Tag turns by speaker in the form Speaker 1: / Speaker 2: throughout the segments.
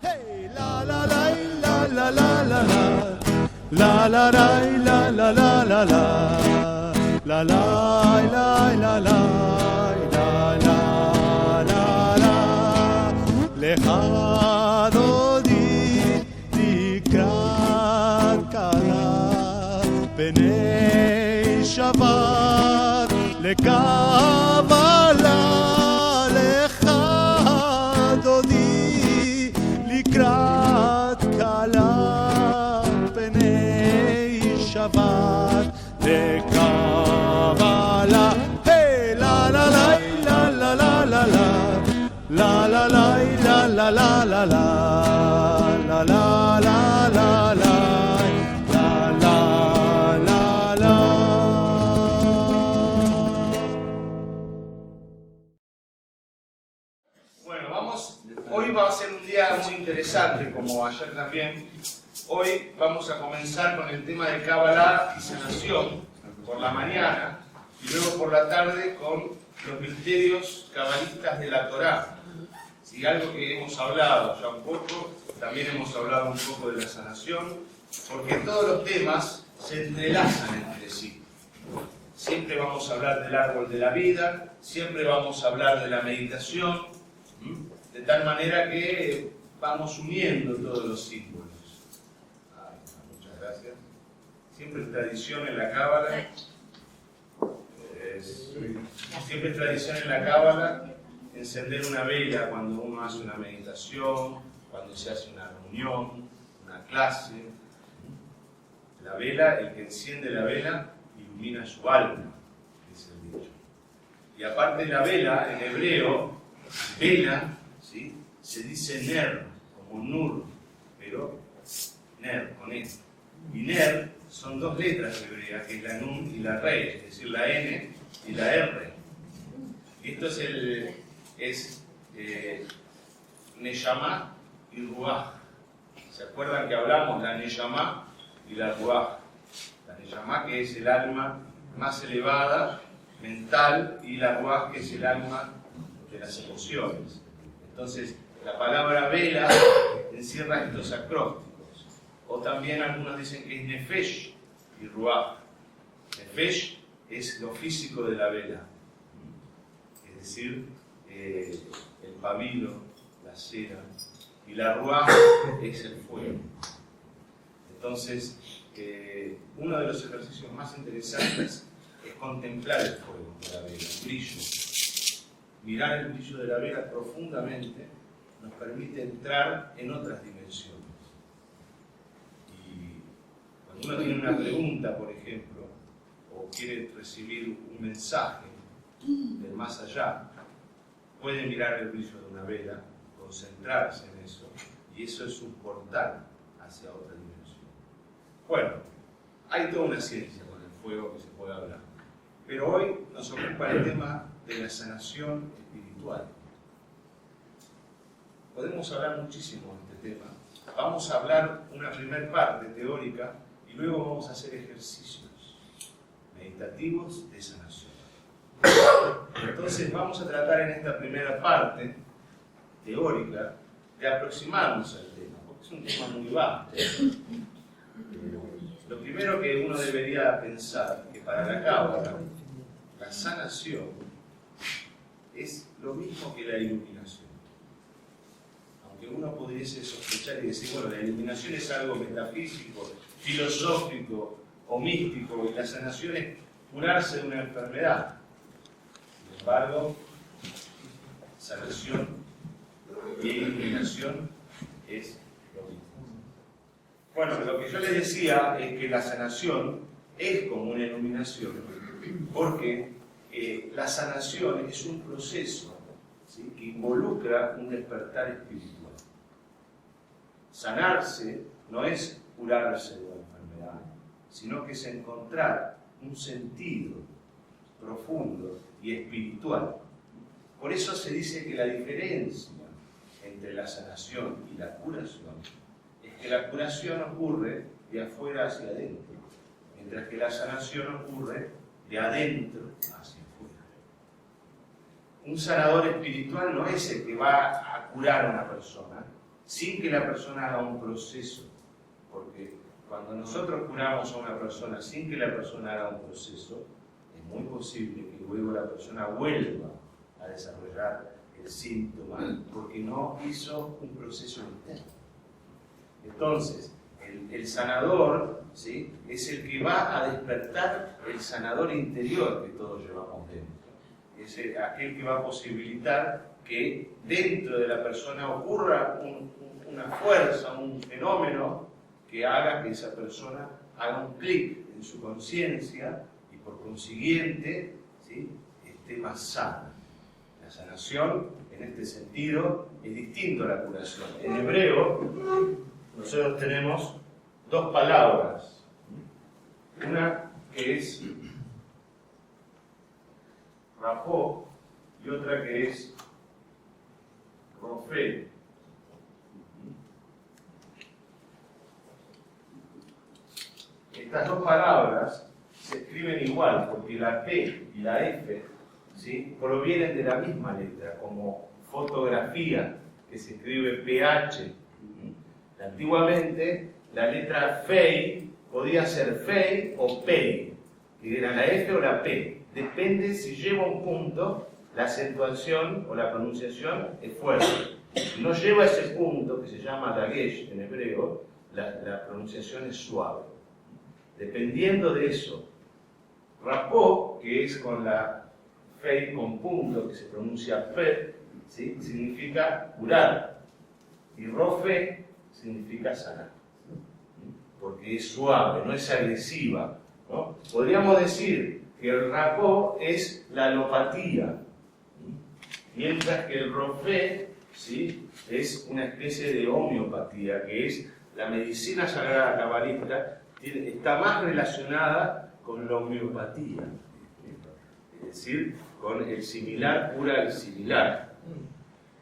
Speaker 1: Hey, la la la la la la la la. La la la la la la la la. La la la la la la. Lejado di kala Penei Shabbat lekabala lejado di likrat kala Penei Shabbat lekabala. Hey, la la la la la la la la. La la la la la la la la la la la la la la la.
Speaker 2: Bueno, hoy va a ser un día muy interesante, como ayer también. Hoy vamos a comenzar con el tema de Kabbalah y sanación por la mañana y luego por la tarde con los misterios cabalistas de la Torá. Si algo que hemos hablado ya un poco, también hemos hablado un poco de la sanación, porque todos los temas se entrelazan entre sí. Siempre vamos a hablar del árbol de la vida, siempre vamos a hablar de la meditación, de tal manera que vamos uniendo todos los símbolos. Muchas gracias. Siempre es tradición en la Cábala. Siempre es tradición en la Cábala encender una vela cuando uno hace una meditación, cuando se hace una reunión, una clase. La vela, el que enciende la vela, ilumina su alma, dice el dicho. Y aparte de la vela, en hebreo, vela, ¿sí?, se dice ner, como nur, pero ner, con E. Y ner son dos letras hebreas, que es la nun y la re, es decir, la n y la r. Y esto es Neshama y Ruach. ¿Se acuerdan que hablamos de la Neshama y la Ruach? La Neshama, que es el alma más elevada, mental, y la Ruach, que es el alma de las emociones. Entonces, la palabra vela encierra estos acrósticos. O también algunos dicen que es Nefesh y Ruach. Nefesh es lo físico de la vela, es decir, el pabilo, la cera, y la ruaj es el fuego. Entonces, uno de los ejercicios más interesantes es contemplar el fuego de la vela, el brillo. Mirar el brillo de la vela profundamente nos permite entrar en otras dimensiones. Y cuando uno tiene una pregunta, por ejemplo, o quiere recibir un mensaje del más allá, puede mirar el brillo de una vela, concentrarse en eso, y eso es un portal hacia otra dimensión. Bueno, hay toda una ciencia con el fuego que se puede hablar, pero hoy nos ocupa el tema de la sanación espiritual. Podemos hablar muchísimo de este tema. Vamos a hablar una primera parte teórica y luego vamos a hacer ejercicios meditativos de sanación. Entonces vamos a tratar en esta primera parte teórica de aproximarnos al tema, porque es un tema muy vasto. Lo primero que uno debería pensar que para la Cábala la sanación es lo mismo que la iluminación. Aunque uno pudiese sospechar y decir, bueno, la iluminación es algo metafísico, filosófico o místico, y la sanación es curarse de una enfermedad. Sin embargo, sanación y iluminación es lo mismo. Bueno, lo que yo les decía es que la sanación es como una iluminación, porque la sanación es un proceso, ¿sí?, que involucra un despertar espiritual. Sanarse no es curarse de una enfermedad, sino que es encontrar un sentido profundo y espiritual. Por eso se dice que la diferencia entre la sanación y la curación es que la curación ocurre de afuera hacia adentro, mientras que la sanación ocurre de adentro hacia afuera. Un sanador espiritual no es el que va a curar a una persona, sin que la persona haga un proceso, porque cuando nosotros curamos a una persona sin que la persona haga un proceso, es muy posible que luego la persona vuelva a desarrollar el síntoma porque no hizo un proceso interno. Entonces, el sanador, ¿sí?, es el que va a despertar el sanador interior que todos llevamos dentro. Es aquel que va a posibilitar que dentro de la persona ocurra una fuerza, un fenómeno que haga que esa persona haga un clic en su conciencia y por consiguiente, ¿sí?, esté más sana. La sanación, en este sentido, es distinto a la curación. En hebreo, nosotros tenemos dos palabras. Una que es rapó y otra que es rofé. Estas dos palabras se escriben igual porque la P y la F, ¿sí?, provienen de la misma letra, como fotografía, que se escribe PH. Antiguamente la letra FEI podía ser FEI o PEI, que era la F o la P. Depende si lleva un punto, la acentuación o la pronunciación es fuerte. Si no lleva ese punto, que se llama dagesh en hebreo, la pronunciación es suave. Dependiendo de eso, rapó, que es con la fei con punto, que se pronuncia pe, ¿sí?, significa curar. Y rofe significa sanar. Porque es suave, no es agresiva, ¿no? Podríamos decir que el rapó es la alopatía, mientras que el rofe, ¿sí?, es una especie de homeopatía, que es la medicina sagrada cabalista, está más relacionada con la homeopatía, es decir, con el similar cura el similar.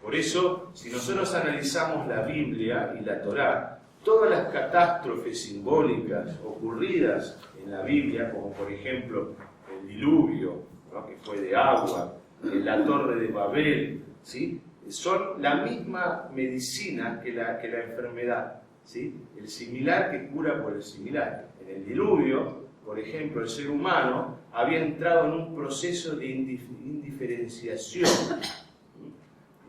Speaker 2: Por eso, si nosotros analizamos la Biblia y la Torá, todas las catástrofes simbólicas ocurridas en la Biblia, como por ejemplo el diluvio, ¿no?, que fue de agua, la torre de Babel, ¿sí?, son la misma medicina que la enfermedad, ¿sí?, el similar que cura por el similar. En el diluvio, por ejemplo, el ser humano había entrado en un proceso de indiferenciación,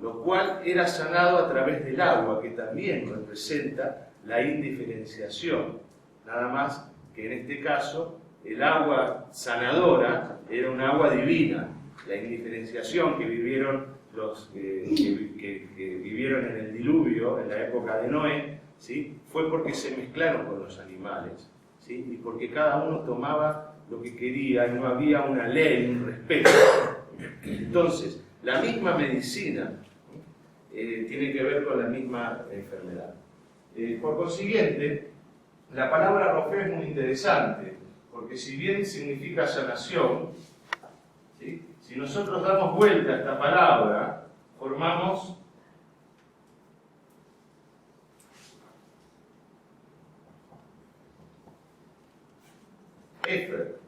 Speaker 2: lo cual era sanado a través del agua, que también representa la indiferenciación. Nada más que en este caso, el agua sanadora era un agua divina. La indiferenciación que vivieron los que vivieron en el diluvio, en la época de Noé, ¿sí?, fue porque se mezclaron con los animales, ¿sí?, y porque cada uno tomaba lo que quería y no había una ley, un respeto. Entonces, la misma medicina tiene que ver con la misma enfermedad. Por consiguiente, la palabra rofé es muy interesante, porque si bien significa sanación, ¿sí?, si nosotros damos vuelta a esta palabra, formamos Efer,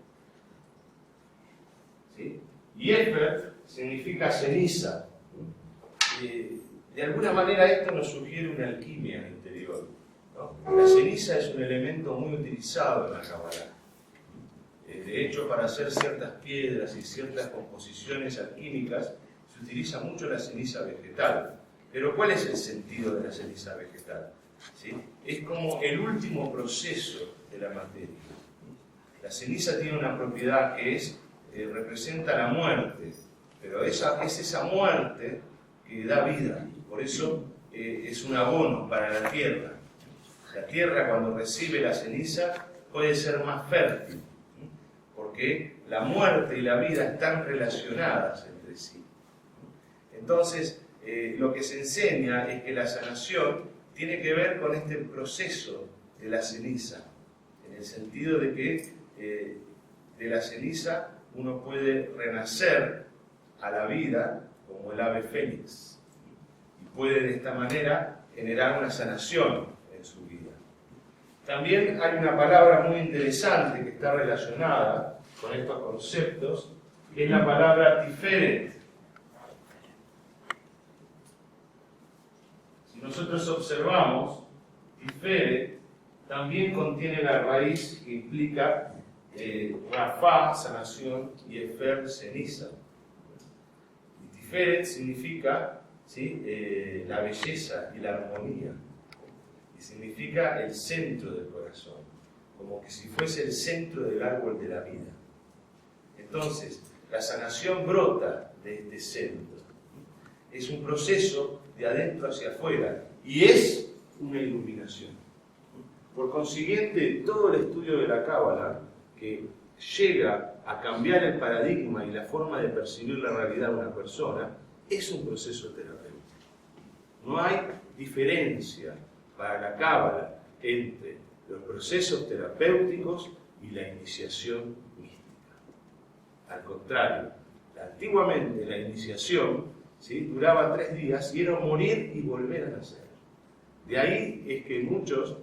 Speaker 2: ¿sí?, y Efer significa ceniza. De alguna manera esto nos sugiere una alquimia interior, ¿no? La ceniza es un elemento muy utilizado en la Kabbalah. De hecho, para hacer ciertas piedras y ciertas composiciones alquímicas se utiliza mucho la ceniza vegetal. Pero ¿cuál es el sentido de la ceniza vegetal? ¿Sí? Es como el último proceso de la materia. La ceniza tiene una propiedad que representa la muerte, pero es esa muerte que da vida. Por eso es un abono para la tierra. La tierra, cuando recibe la ceniza, puede ser más fértil, porque la muerte y la vida están relacionadas entre sí. Entonces, lo que se enseña es que la sanación tiene que ver con este proceso de la ceniza, en el sentido de que de la ceniza uno puede renacer a la vida como el ave fénix, y puede de esta manera generar una sanación en su vida. También hay una palabra muy interesante que está relacionada con estos conceptos, que es la palabra tiferet. Si nosotros observamos, Tiferet también contiene la raíz que implica Rafá, sanación, y Efer, ceniza. Y Tiferet significa, ¿sí?, la belleza y la armonía. Y significa el centro del corazón, como que si fuese el centro del árbol de la vida. Entonces, la sanación brota de este centro. Es un proceso de adentro hacia afuera y es una iluminación. Por consiguiente, todo el estudio de la Cábala que llega a cambiar el paradigma y la forma de percibir la realidad de una persona es un proceso terapéutico. No hay diferencia para la Cábala entre los procesos terapéuticos y la iniciación mística. Al contrario, antiguamente la iniciación, ¿sí?, duraba 3 días y era morir y volver a nacer. De ahí es que muchos,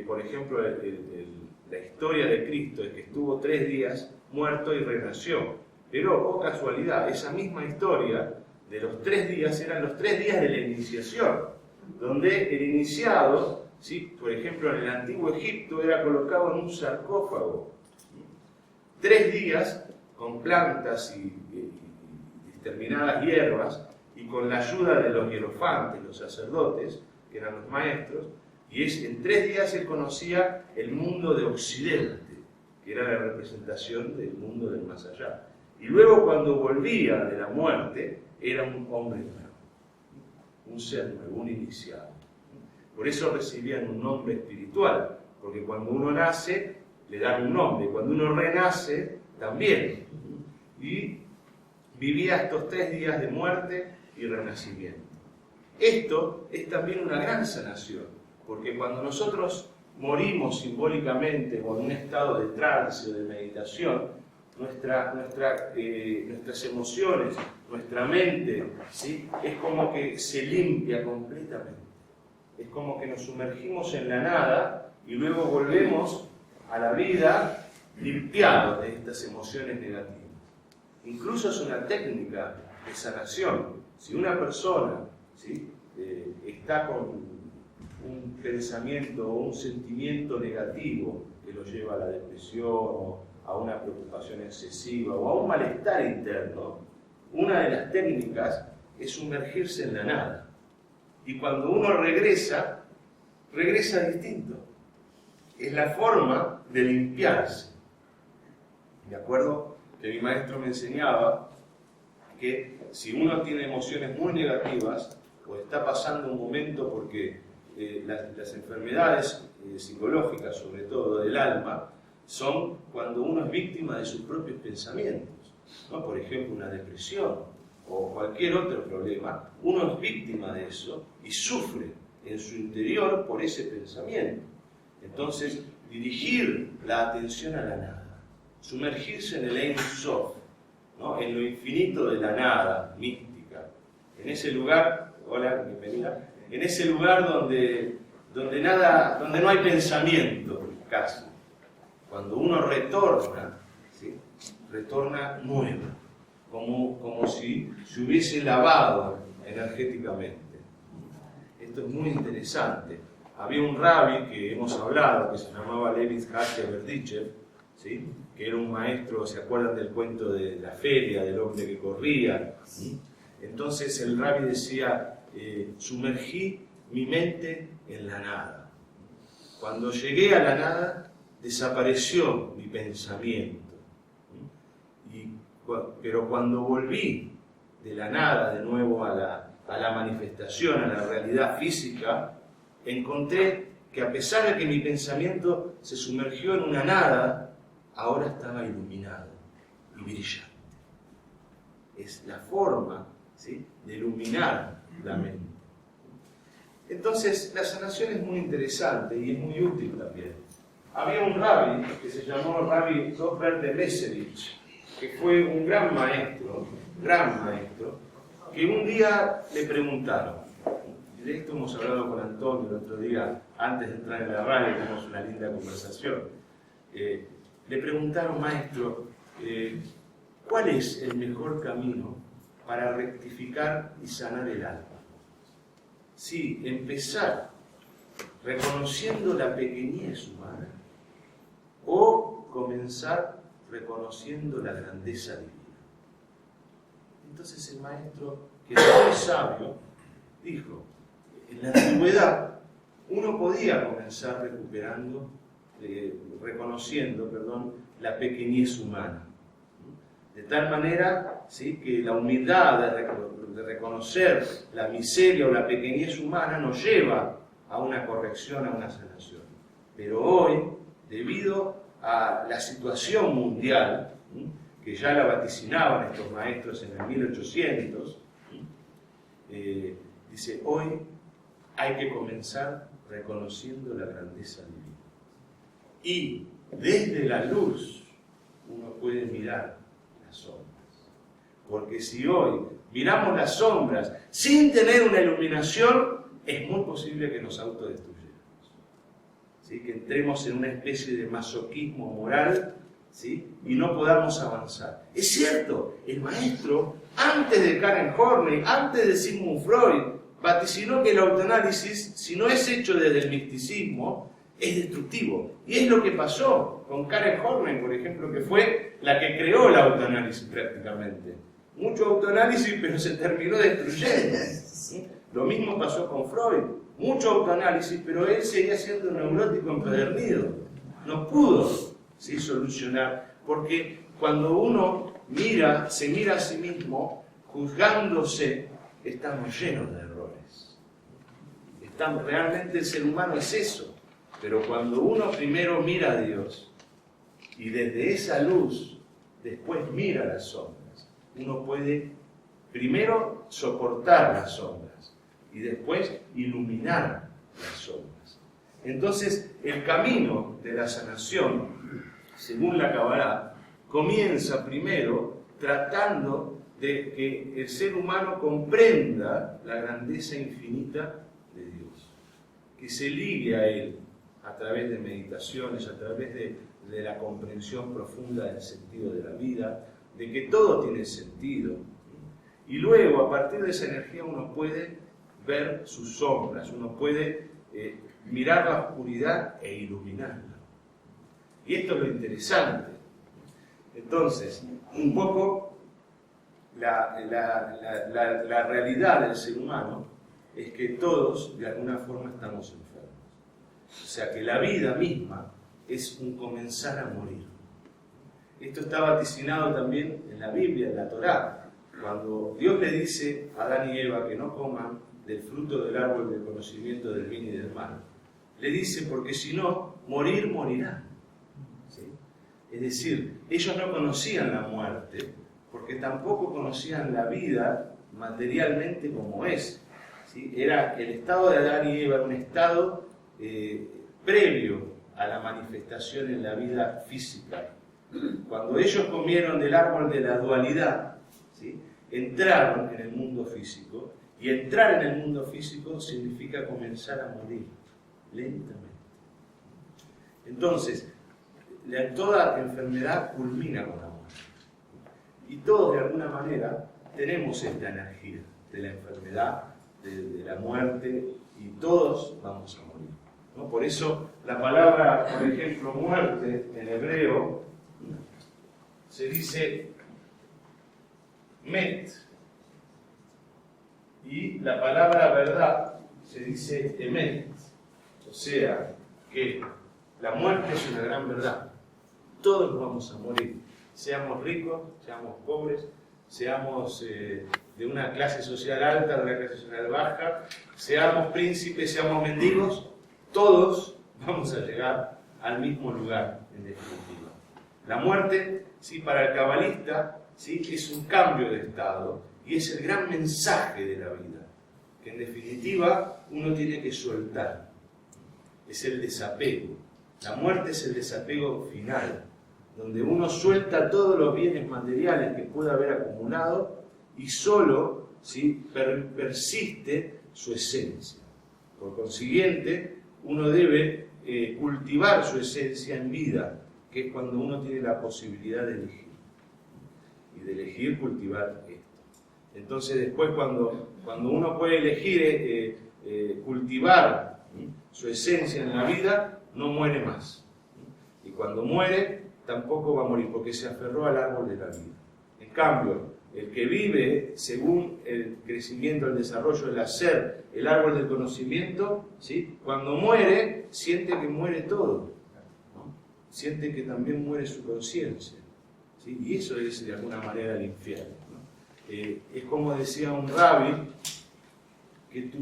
Speaker 2: por ejemplo, la historia de Cristo es que estuvo 3 días muerto y renació. Pero, oh casualidad, esa misma historia de los 3 días eran los 3 días de la iniciación, donde el iniciado, ¿sí?, por ejemplo, en el antiguo Egipto era colocado en un sarcófago. 3 días con plantas y determinadas hierbas y con la ayuda de los hierofantes, los sacerdotes, que eran los maestros, y en 3 días él conocía el mundo de Occidente, que era la representación del mundo del más allá. Y luego, cuando volvía de la muerte, era un hombre nuevo, un ser nuevo, un iniciado. Por eso recibían un nombre espiritual, porque cuando uno nace, le dan un nombre, cuando uno renace, también. Y vivía estos 3 días de muerte y renacimiento. Esto es también una gran sanación, porque cuando nosotros morimos simbólicamente o en un estado de trance o de meditación, nuestras emociones, nuestra mente, ¿sí?, es como que se limpia completamente. Es como que nos sumergimos en la nada y luego volvemos a la vida limpiados de estas emociones negativas. Incluso es una técnica de sanación. Si una persona, ¿sí?, está con un pensamiento o un sentimiento negativo que lo lleva a la depresión o a una preocupación excesiva o a un malestar interno, una de las técnicas es sumergirse en la nada. Y cuando uno regresa distinto. Es la forma de limpiarse. Me acuerdo que mi maestro me enseñaba que si uno tiene emociones muy negativas o está pasando un momento porque las enfermedades psicológicas, sobre todo del alma, son cuando uno es víctima de sus propios pensamientos, ¿no? Por ejemplo, una depresión o cualquier otro problema, uno es víctima de eso y sufre en su interior por ese pensamiento. Entonces, dirigir la atención a la nada, sumergirse en el Ein Sof, ¿no?, en lo infinito de la nada mística, en ese lugar, hola, bienvenida, en ese lugar donde no hay pensamiento casi. Cuando uno retorna, ¿sí?, retorna nuevo, como si se hubiese lavado energéticamente. Esto es muy interesante. Había un rabbi que hemos hablado, que se llamaba Levi Hatia Berdichev, ¿sí?, que era un maestro, ¿se acuerdan del cuento de la feria, del hombre que corría? ¿Sí? Entonces el rabbi decía, sumergí mi mente en la nada. Cuando llegué a la nada, desapareció mi pensamiento. Pero cuando volví de la nada de nuevo a la manifestación, a la realidad física, encontré que a pesar de que mi pensamiento se sumergió en una nada, ahora estaba iluminado y brillante. Es la forma, ¿sí?, de iluminar la mente. Entonces, la sanación es muy interesante y es muy útil también. Había un rabbi que se llamó Rabbi Robert de Messerich, que fue un gran maestro, que un día le preguntaron, y de esto hemos hablado con Antonio el otro día, antes de entrar en la radio, tuvimos una linda conversación. Le preguntaron, maestro, ¿cuál es el mejor camino para rectificar y sanar el alma? sí, empezar reconociendo la pequeñez humana o comenzar reconociendo la grandeza divina. Entonces el maestro, que era muy sabio, dijo, en la antigüedad uno podía comenzar reconociendo la pequeñez humana. De tal manera, ¿sí?, que la humildad de reconocer la miseria o la pequeñez humana nos lleva a una corrección, a una sanación. Pero hoy, debido a la situación mundial, que ya la vaticinaban estos maestros en el 1800, dice, hoy hay que comenzar reconociendo la grandeza divina. Y desde la luz uno puede mirar las sombras. Porque si hoy miramos las sombras sin tener una iluminación, es muy posible que nos autodestruyamos. ¿Sí? Que entremos en una especie de masoquismo moral, ¿sí?, y no podamos avanzar. Es cierto, el maestro, antes de Karen Horney, antes de Sigmund Freud, vaticinó que el autoanálisis, si no es hecho desde el misticismo, es destructivo. Y es lo que pasó con Karen Horney, por ejemplo, que fue la que creó el autoanálisis prácticamente. Mucho autoanálisis, pero se terminó destruyendo. ¿Sí? Lo mismo pasó con Freud. Mucho autoanálisis, pero él seguía siendo neurótico empedernido. No pudo, ¿sí?, solucionar. Porque cuando uno se mira a sí mismo, juzgándose, estamos llenos de errores. Realmente el ser humano es eso. Pero cuando uno primero mira a Dios y desde esa luz después mira las sombras, uno puede primero soportar las sombras y después iluminar las sombras. Entonces, el camino de la sanación, según la Kabbalah, comienza primero tratando de que el ser humano comprenda la grandeza infinita de Dios, que se ligue a Él a través de meditaciones, a través de la comprensión profunda del sentido de la vida, de que todo tiene sentido. Y luego, a partir de esa energía, uno puede ver sus sombras, uno puede mirar la oscuridad e iluminarla. Y esto es lo interesante. Entonces, un poco la realidad del ser humano es que todos, de alguna forma, estamos enfermos. O sea que la vida misma es un comenzar a morir. Esto está vaticinado también en la Biblia, en la Torá. Cuando Dios le dice a Adán y Eva que no coman del fruto del árbol del conocimiento del bien y del mal, le dice, porque si no, morirán. ¿Sí? Es decir, ellos no conocían la muerte, porque tampoco conocían la vida materialmente como es. ¿Sí? Era el estado de Adán y Eva, un estado previo a la manifestación en la vida física. Cuando ellos comieron del árbol de la dualidad, ¿sí?, entraron en el mundo físico, y entrar en el mundo físico significa comenzar a morir lentamente. Entonces, toda enfermedad culmina con la muerte. Y todos, de alguna manera, tenemos esta energía de la enfermedad, de la muerte, y todos vamos a morir, ¿no? Por eso la palabra, por ejemplo, muerte, en hebreo, se dice met, y la palabra verdad se dice emet. O sea, que la muerte es una gran verdad. Todos vamos a morir, seamos ricos, seamos pobres, seamos de una clase social alta, de una clase social baja, seamos príncipes, seamos mendigos, todos vamos a llegar al mismo lugar, en definitiva. La muerte, sí, para el cabalista, sí, es un cambio de estado y es el gran mensaje de la vida, que en definitiva uno tiene que soltar. Es el desapego. La muerte es el desapego final, donde uno suelta todos los bienes materiales que pueda haber acumulado y solo, ¿sí?, persiste su esencia. Por consiguiente, uno debe cultivar su esencia en vida, que es cuando uno tiene la posibilidad de elegir. Y de elegir cultivar esto. Entonces después cuando uno puede elegir cultivar su esencia en la vida, no muere más. Y cuando muere, tampoco va a morir, porque se aferró al árbol de la vida. En cambio, el que vive según el crecimiento, el desarrollo, el hacer, el árbol del conocimiento, ¿sí? Cuando muere, siente que muere todo, ¿no? Siente que también muere su conciencia, ¿sí? Y eso es de alguna manera el infierno, ¿no? Es como decía un rabí, que tu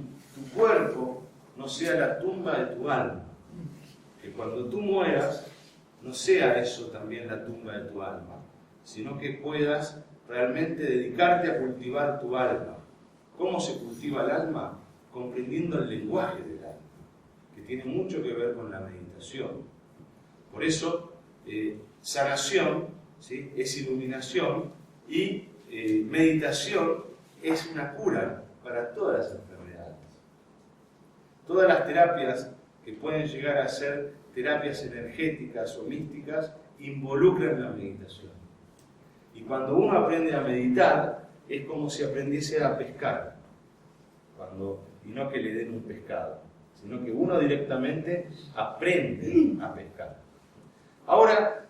Speaker 2: cuerpo no sea la tumba de tu alma, que cuando tú mueras no sea eso también la tumba de tu alma, sino que puedas realmente dedicarte a cultivar tu alma. ¿Cómo se cultiva el alma? Comprendiendo el lenguaje del alma, que tiene mucho que ver con la meditación. Por eso, sanación, ¿sí?, es iluminación, y meditación es una cura para todas las enfermedades. Todas las terapias que pueden llegar a ser terapias energéticas o místicas involucran la meditación. Y cuando uno aprende a meditar, es como si aprendiese a pescar. Y no que le den un pescado, sino que uno directamente aprende a pescar. Ahora,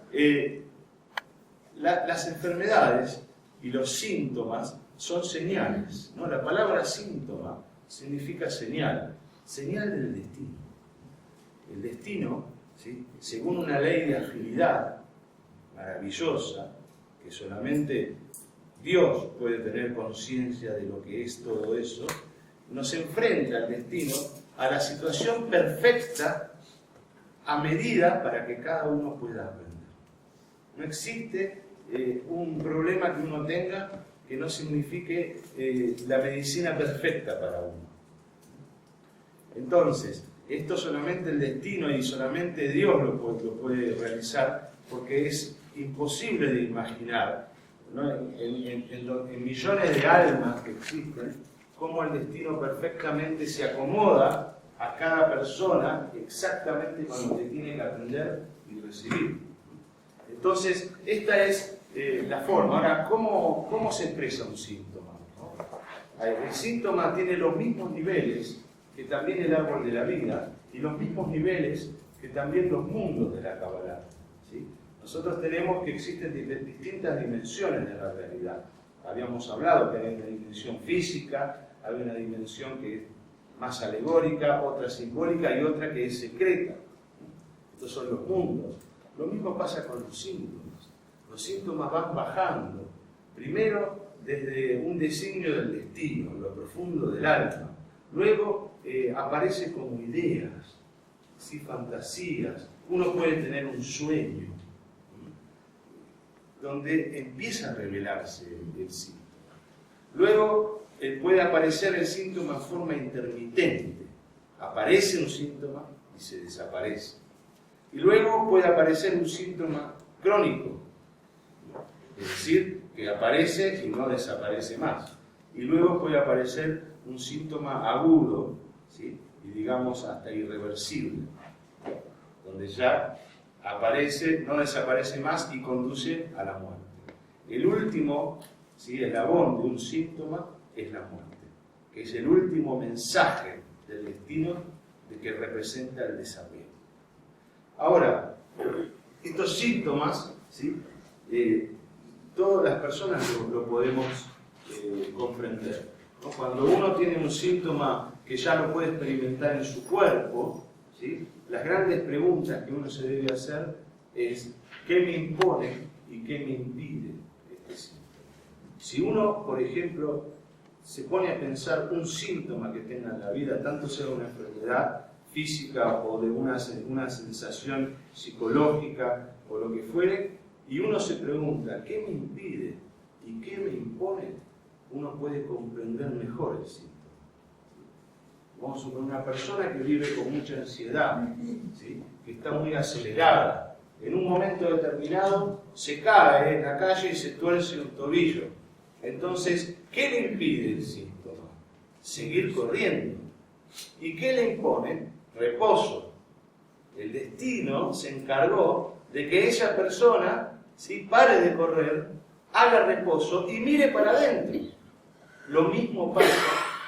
Speaker 2: las enfermedades y los síntomas son señales, ¿no? La palabra síntoma significa señal, señal del destino. El destino, ¿sí?, según una ley de afinidad maravillosa, que solamente Dios puede tener conciencia de lo que es todo eso, nos enfrenta al destino a la situación perfecta a medida para que cada uno pueda aprender. No existe un problema que uno tenga que no signifique la medicina perfecta para uno. Entonces, esto solamente el destino y solamente Dios lo puede realizar, porque es imposible de imaginar, ¿no?, en millones de almas que existen, cómo el destino perfectamente se acomoda a cada persona exactamente cuando te tiene que aprender y recibir. Entonces, esta es la forma. Ahora, ¿cómo se expresa un síntoma, ¿no? El síntoma tiene los mismos niveles que también el árbol de la vida y los mismos niveles que también los mundos de la Kabbalah, ¿sí? Nosotros tenemos que existen distintas dimensiones de la realidad. Habíamos hablado que hay una dimensión física, hay una dimensión que es más alegórica, otra simbólica y otra que es secreta. Estos son los mundos. Lo mismo pasa con los síntomas. Los síntomas van bajando, primero desde un designio del destino, lo profundo del alma. Luego aparece como ideas, ¿sí?, fantasías. Uno puede tener un sueño, donde empieza a revelarse el síntoma. Luego puede aparecer el síntoma en forma intermitente. Aparece un síntoma y se desaparece. Y luego puede aparecer un síntoma crónico, es decir, que aparece y no desaparece más. Y luego puede aparecer un síntoma agudo, ¿sí?, y digamos hasta irreversible, donde ya aparece, no desaparece más y conduce a la muerte. El último, ¿sí?, eslabón de un síntoma es la muerte, que es el último mensaje del destino de que representa el desapego. Ahora, estos síntomas, ¿sí?, todas las personas lo podemos comprender, ¿no? Cuando uno tiene un síntoma que ya lo puede experimentar en su cuerpo, ¿sí?, las grandes preguntas que uno se debe hacer es ¿qué me impone y qué me impide este síntoma? Si uno, por ejemplo, se pone a pensar un síntoma que tenga en la vida, tanto sea una enfermedad física o de una sensación psicológica o lo que fuere, y uno se pregunta ¿qué me impide y qué me impone?, uno puede comprender mejor el síntoma. Vamos a suponer una persona que vive con mucha ansiedad, ¿sí?, que está muy acelerada. En un momento determinado se cae en la calle y se tuerce un tobillo. Entonces, ¿qué le impide el síntoma? Seguir corriendo. ¿Y qué le impone? Reposo. El destino se encargó de que esa persona, ¿sí?, pare de correr, haga reposo y mire para adentro. Lo mismo pasa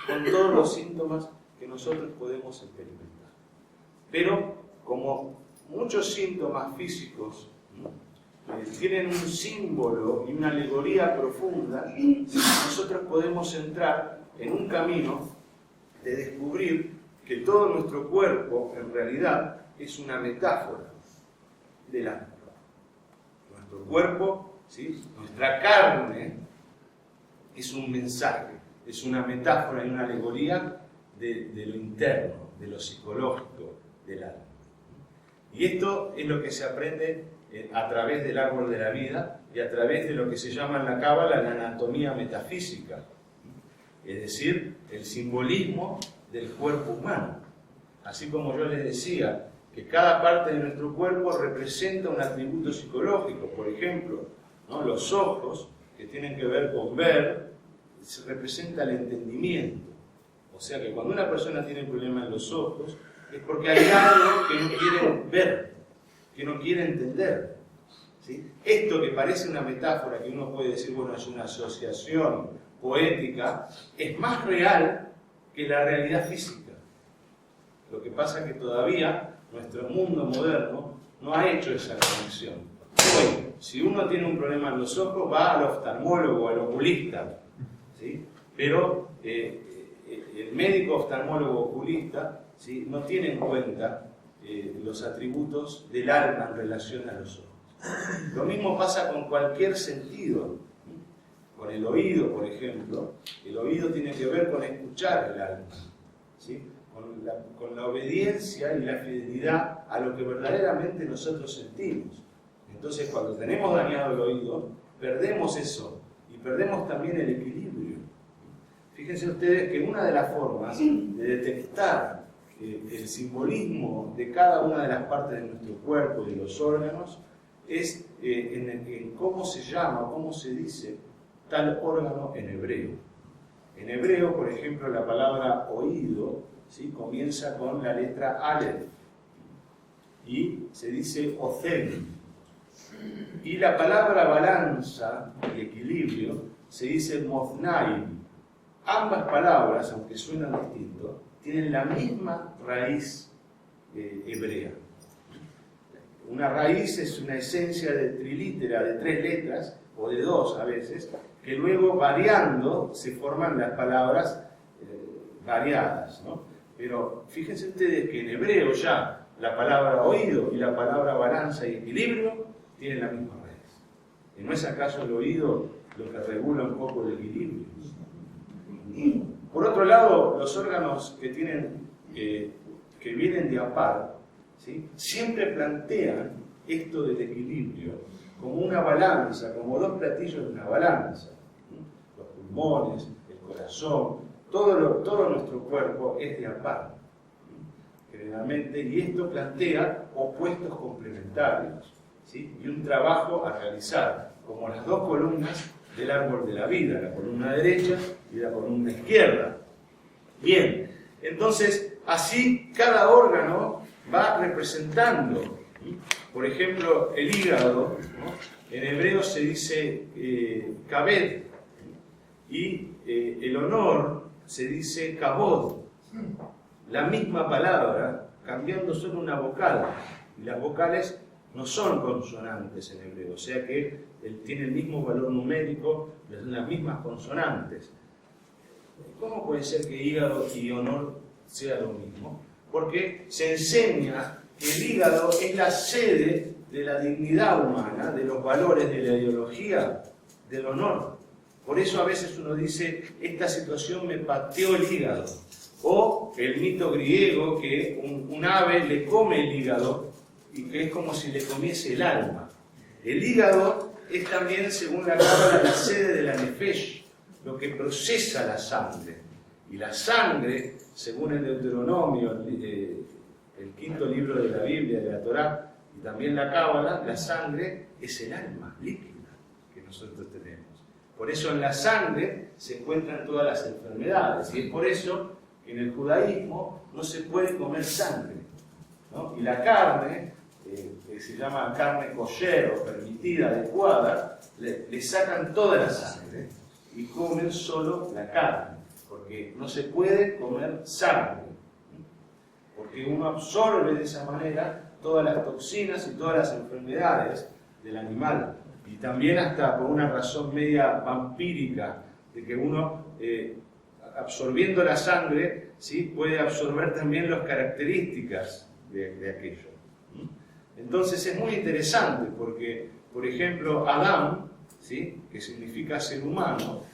Speaker 2: con todos los síntomas que nosotros podemos experimentar. Pero como muchos síntomas físicos tienen un símbolo y una alegoría profunda, nosotros podemos entrar en un camino de descubrir que todo nuestro cuerpo en realidad es una metáfora del alma. Nuestro cuerpo, ¿sí?, nuestra carne, es un mensaje, es una metáfora y una alegoría de lo interno, de lo psicológico del alma. Y esto es lo que se aprende a través del árbol de la vida y a través de lo que se llama en la Cábala la anatomía metafísica, es decir, el simbolismo del cuerpo humano. Así como yo les decía que cada parte de nuestro cuerpo representa un atributo psicológico, por ejemplo, ¿no?, los ojos, que tienen que ver con ver, se representa el entendimiento. O sea que cuando una persona tiene un problema en los ojos, es porque hay algo que no quiere ver, que no quiere entender. ¿Sí? Esto que parece una metáfora, que uno puede decir, bueno, es una asociación poética, es más real que la realidad física. Lo que pasa es que todavía nuestro mundo moderno no ha hecho esa conexión. Hoy, si uno tiene un problema en los ojos, va al oftalmólogo, al oculista, ¿sí? Pero el médico oftalmólogo oculista, ¿sí?, no tiene en cuenta los atributos del alma en relación a los ojos. Lo mismo pasa con cualquier sentido. Con el oído, por ejemplo, el oído tiene que ver con escuchar el alma, ¿sí?, con la obediencia y la fidelidad a lo que verdaderamente nosotros sentimos. Entonces, cuando tenemos dañado el oído, perdemos eso y perdemos también el equilibrio. Fíjense ustedes que una de las formas de detectar el simbolismo de cada una de las partes de nuestro cuerpo y de los órganos es en cómo se llama, cómo se dice tal órgano en hebreo. En hebreo, por ejemplo, la palabra oído, ¿sí?, comienza con la letra Aleph y se dice Ozen. Y la palabra balanza y equilibrio se dice Moznaim. Ambas palabras, aunque suenan distintos, tienen la misma raíz hebrea. Una raíz es una esencia de trilítera, de 3 letras, o de 2 a veces, que luego variando se forman las palabras variadas, ¿no? Pero fíjense ustedes que en hebreo ya la palabra oído y la palabra balanza y equilibrio tienen la misma raíz. ¿Y no es acaso el oído lo que regula un poco el equilibrio? Por otro lado, los órganos que vienen de Apar, ¿sí?, siempre plantean esto del equilibrio como una balanza, como 2 platillos de una balanza. Los pulmones, el corazón, todo nuestro cuerpo es de Apar, generalmente, y esto plantea opuestos complementarios, ¿sí?, y un trabajo a realizar, como las 2 columnas del árbol de la vida, la columna derecha y la columna izquierda. Bien, entonces, así cada órgano va representando. Por ejemplo, el hígado, ¿no?, en hebreo se dice kabed, y el honor se dice kabod. La misma palabra, cambiando solo una vocal, y las vocales no son consonantes en hebreo, o sea que tiene el mismo valor numérico, las mismas consonantes. ¿Cómo puede ser que hígado y honor sea lo mismo? Porque se enseña que el hígado es la sede de la dignidad humana, de los valores de la ideología, del honor. Por eso a veces uno dice, esta situación me pateó el hígado. O el mito griego que un ave le come el hígado y que es como si le comiese el alma. El hígado es también, según la Cábala, la sede de la nefesh, lo que procesa la sangre. Y la sangre, según el Deuteronomio, el 5.º libro de la Biblia, de la Torá, y también la Cábala, la sangre es el alma líquida que nosotros tenemos. Por eso en la sangre se encuentran todas las enfermedades, y es por eso que en el judaísmo no se puede comer sangre, ¿no? Y la carne, que se llama carne kosher o permitida, adecuada, le sacan toda la sangre y comen solo la carne, porque no se puede comer sangre. porque uno absorbe de esa manera todas las toxinas y todas las enfermedades del animal. Y también hasta por una razón media vampírica, de que uno, absorbiendo la sangre, ¿sí?, puede absorber también las características de aquello. Entonces es muy interesante porque, por ejemplo, Adán, ¿sí?, que significa ser humano,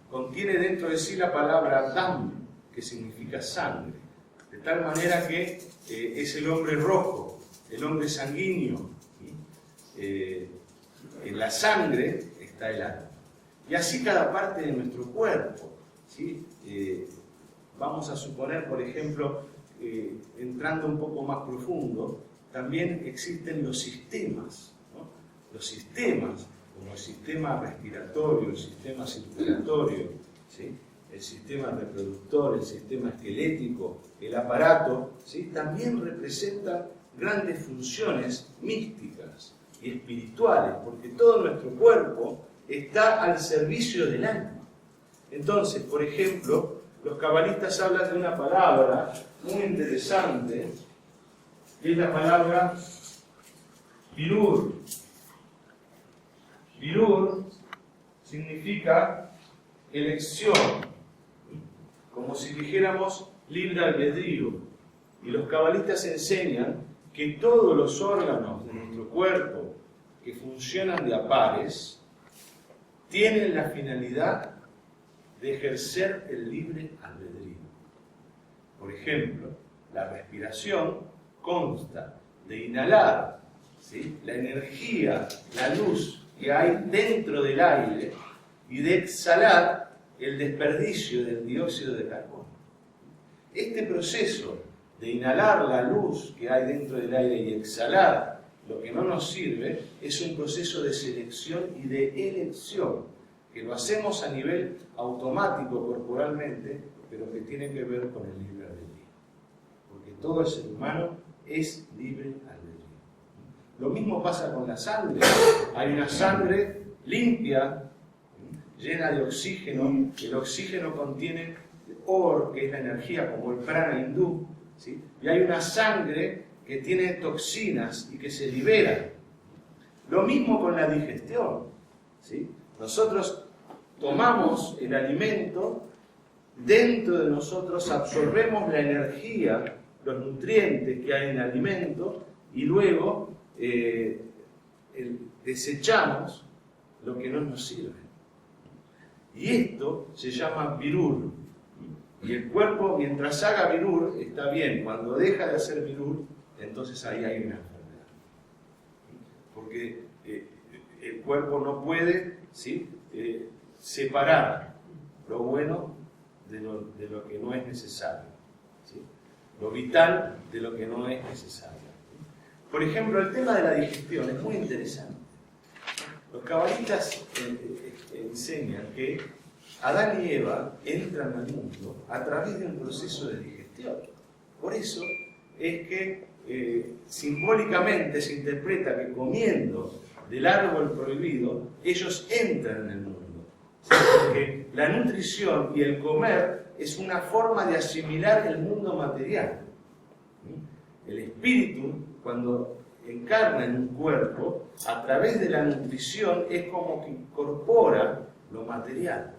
Speaker 2: contiene dentro de sí la palabra dam, que significa sangre, de tal manera que es el hombre rojo, el hombre sanguíneo. En la sangre está el alma. Y así cada parte de nuestro cuerpo, ¿sí? Vamos a suponer, por ejemplo, entrando un poco más profundo, también existen los sistemas, ¿no? Los sistemas, como el sistema respiratorio, el sistema circulatorio, ¿sí?, el sistema reproductor, el sistema esquelético, el aparato, ¿sí?, también representan grandes funciones místicas y espirituales, porque todo nuestro cuerpo está al servicio del alma. Entonces, por ejemplo, los cabalistas hablan de una palabra muy interesante, que es la palabra birur. Birur significa elección, como si dijéramos libre albedrío. Y los cabalistas enseñan que todos los órganos de nuestro cuerpo que funcionan de a pares tienen la finalidad de ejercer el libre albedrío. Por ejemplo, la respiración consta de inhalar, ¿sí?, la energía, la luz que hay dentro del aire y de exhalar el desperdicio del dióxido de carbono. Este proceso de inhalar la luz que hay dentro del aire y exhalar lo que no nos sirve es un proceso de selección y de elección, que lo hacemos a nivel automático corporalmente, pero que tiene que ver con el libre albedrío. Porque todo el ser humano es libre albedrío. Lo mismo pasa con la sangre. Hay una sangre limpia, llena de oxígeno. El oxígeno contiene or, que es la energía, como el prana hindú, ¿sí? Y hay una sangre que tiene toxinas y que se libera. Lo mismo con la digestión, ¿sí? Nosotros tomamos el alimento, dentro de nosotros absorbemos la energía, los nutrientes que hay en el alimento, y luego desechamos lo que no nos sirve. Y esto se llama birur. Y el cuerpo, mientras haga birur, está bien. Cuando deja de hacer birur, entonces ahí hay una enfermedad. Porque el cuerpo no puede, ¿sí?, separar lo bueno de lo que no es necesario, ¿sí?, lo vital de lo que no es necesario. Por ejemplo, el tema de la digestión es muy interesante. Los cabalistas enseñan que Adán y Eva entran al mundo a través de un proceso de digestión. Por eso es que simbólicamente se interpreta que comiendo del árbol prohibido, ellos entran en el mundo. Porque la nutrición y el comer es una forma de asimilar el mundo material. El espíritu, cuando encarna en un cuerpo, a través de la nutrición es como que incorpora lo material.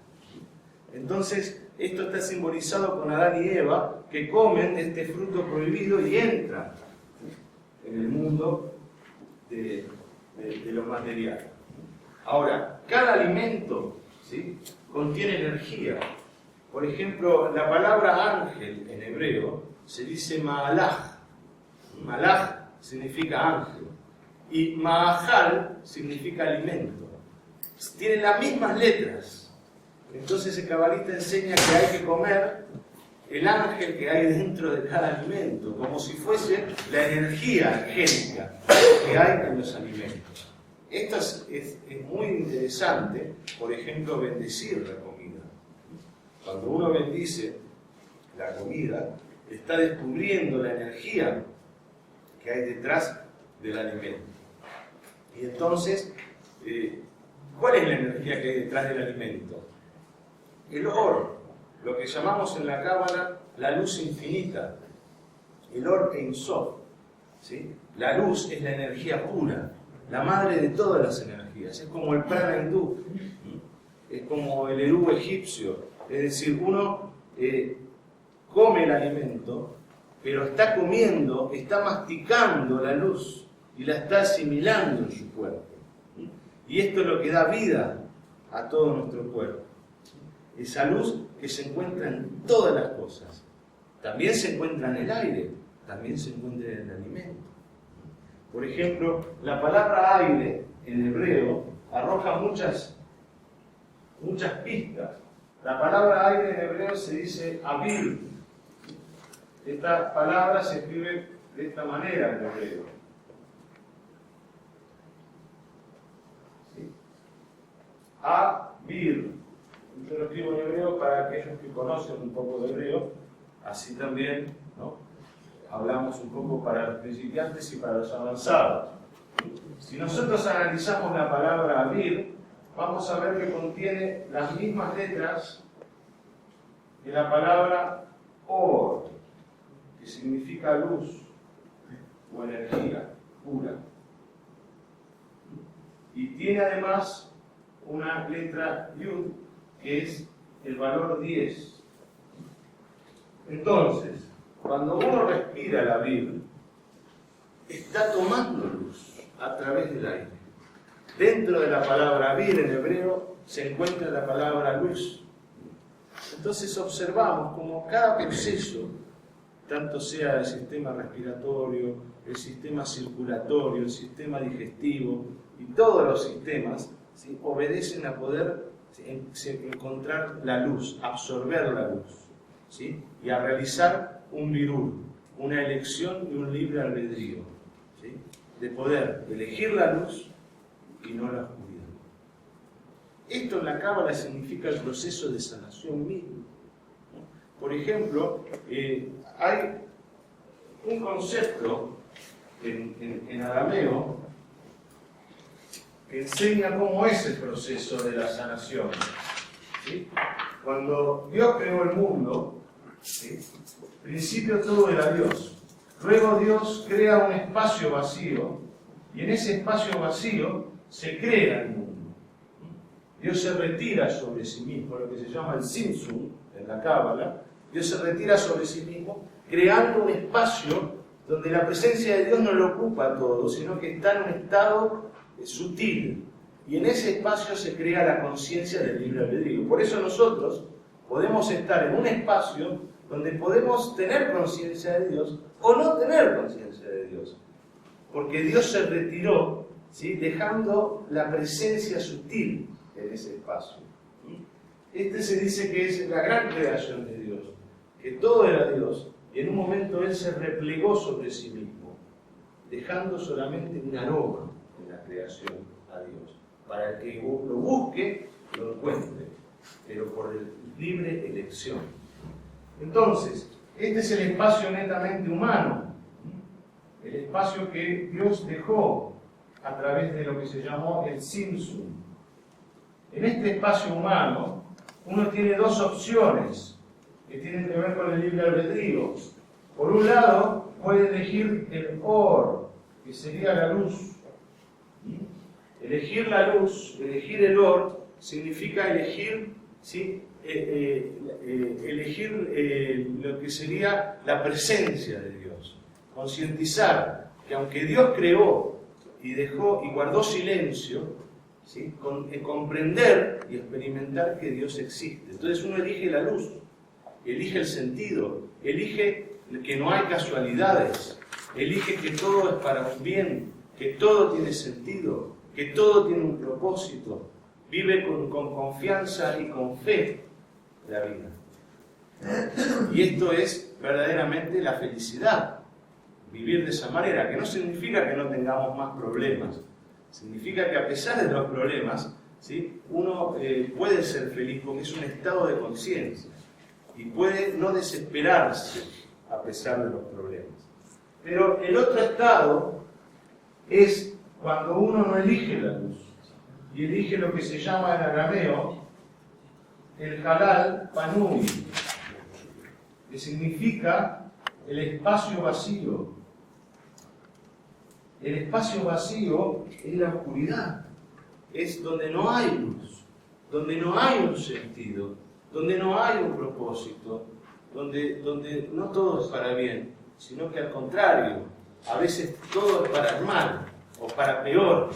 Speaker 2: Entonces, esto está simbolizado con Adán y Eva, que comen este fruto prohibido y entran en el mundo de lo material. Ahora, cada alimento, ¿sí?, contiene energía. Por ejemplo, la palabra ángel en hebreo se dice ma'alaj. Malaj significa ángel y ma'ajal significa alimento. Tienen las mismas letras. Entonces el cabalista enseña que hay que comer el ángel que hay dentro de cada alimento, como si fuese la energía angélica que hay en los alimentos. Esto es muy interesante, por ejemplo, bendecir la comida. Cuando uno bendice la comida, está descubriendo la energía que hay detrás del alimento. Y entonces, ¿cuál es la energía que hay detrás del alimento? El or, lo que llamamos en la Cábala la luz infinita. el Or Ein Sof, ¿sí? La luz es la energía pura, la madre de todas las energías, es como el prana hindú, es como el erú egipcio, es decir, uno come el alimento, pero está comiendo, está masticando la luz y la está asimilando en su cuerpo. Y esto es lo que da vida a todo nuestro cuerpo. Esa luz que se encuentra en todas las cosas. También se encuentra en el aire, también se encuentra en el alimento. Por ejemplo, la palabra aire en hebreo arroja muchas pistas. La palabra aire en hebreo se dice avir. Esta palabra se escribe de esta manera en hebreo. ¿Sí? Avir. Yo lo escribo en hebreo para aquellos que conocen un poco de hebreo. Así también, ¿no? Hablamos un poco para los principiantes y para los avanzados. Si nosotros analizamos la palabra avir, vamos a ver que contiene las mismas letras que la palabra or, que significa luz o energía pura. Y tiene además una letra yud, que es el valor 10. Entonces, cuando uno respira la Biblia, está tomando luz a través del aire. Dentro de la palabra vir en hebreo se encuentra la palabra luz. Entonces observamos como cada proceso, tanto sea el sistema respiratorio, el sistema circulatorio, el sistema digestivo y todos los sistemas, ¿sí?, obedecen a poder encontrar la luz, absorber la luz, ¿sí?, y a realizar un virul, una elección y un libre albedrío, ¿sí?, de poder elegir la luz y no la oscuridad. Esto en la Cábala significa el proceso de sanación mismo. Por ejemplo, hay un concepto en arameo que enseña cómo es el proceso de la sanación. ¿Sí? Cuando Dios creó el mundo, ¿sí?, al principio todo era Dios. Luego Dios crea un espacio vacío y en ese espacio vacío se crea el mundo. Dios se retira sobre sí mismo, lo que se llama el Tzimtzum en la Cábala. Dios se retira sobre sí mismo, creando un espacio donde la presencia de Dios no lo ocupa todo, sino que está en un estado sutil. Y en ese espacio se crea la conciencia del libre albedrío. Por eso nosotros podemos estar en un espacio donde podemos tener conciencia de Dios o no tener conciencia de Dios. Porque Dios se retiró, ¿sí?, dejando la presencia sutil en ese espacio. Este se dice que es la gran creación de Dios, que todo era Dios, y en un momento Él se replegó sobre sí mismo, dejando solamente un aroma en la creación a Dios, para el que lo busque, lo encuentre, pero por libre elección. Entonces, este es el espacio netamente humano, el espacio que Dios dejó a través de lo que se llamó el Tzimtzum. En este espacio humano, uno tiene dos opciones que tienen que ver con el libre albedrío. Por un lado, puede elegir el Or, que sería la luz. Elegir la luz, elegir el Or, significa elegir, ¿sí?, elegir lo que sería la presencia de Dios. Concientizar que aunque Dios creó y dejó y guardó silencio, ¿sí?, comprender y experimentar que Dios existe. Entonces uno elige la luz, elige el sentido, elige que no hay casualidades, elige que todo es para un bien, que todo tiene sentido, que todo tiene un propósito. Vive con confianza y con fe la vida. Y esto es verdaderamente la felicidad, vivir de esa manera, que no significa que no tengamos más problemas. Significa que a pesar de los problemas, ¿sí?, uno puede ser feliz porque es un estado de conciencia y puede no desesperarse a pesar de los problemas. Pero el otro estado es cuando uno no elige la luz y elige lo que se llama en arameo el halal panui, que significa el espacio vacío. El espacio vacío es la oscuridad, es donde no hay luz, donde no hay un sentido, donde no hay un propósito, donde no todo es para bien, sino que al contrario, a veces todo es para el mal o para peor.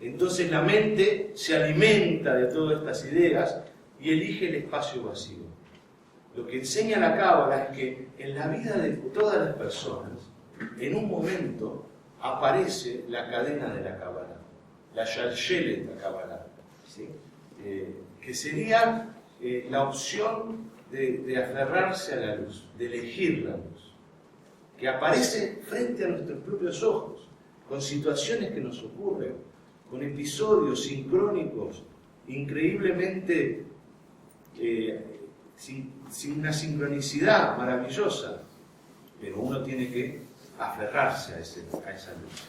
Speaker 2: Entonces la mente se alimenta de todas estas ideas y elige el espacio vacío. Lo que enseña la Cábala es que en la vida de todas las personas, en un momento aparece la cadena de la Cábala, la Shalshelet de la Cábala, ¿sí? Que sería la opción de aferrarse a la luz, de elegir la luz, que aparece frente a nuestros propios ojos, con situaciones que nos ocurren, con episodios sincrónicos, increíblemente sin una sincronicidad maravillosa, pero uno tiene que aferrarse a esa luz.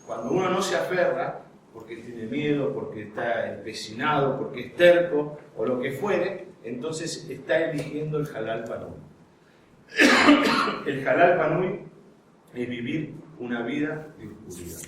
Speaker 2: Cuando uno no se aferra, porque tiene miedo, porque está empecinado, porque es terco, o lo que fuere, entonces está eligiendo el halal panui. El halal panui es vivir una vida de oscuridad.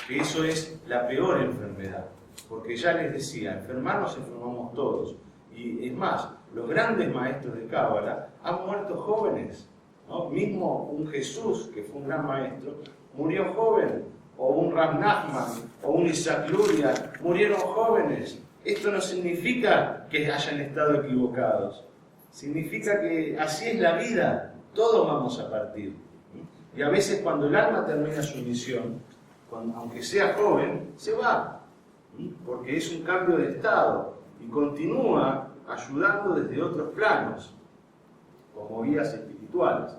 Speaker 2: Que eso es la peor enfermedad, porque ya les decía, enfermarnos enfermamos todos. Y es más, los grandes maestros de Cábala han muerto jóvenes, ¿no? Mismo un Jesús, que fue un gran maestro, murió joven, o un Rav Nachman, o un Isaac Luria, murieron jóvenes. Esto no significa que hayan estado equivocados, significa que así es la vida, todos vamos a partir. Y a veces cuando el alma termina su misión, aunque sea joven, se va, porque es un cambio de estado y continúa ayudando desde otros planos, como guías espirituales.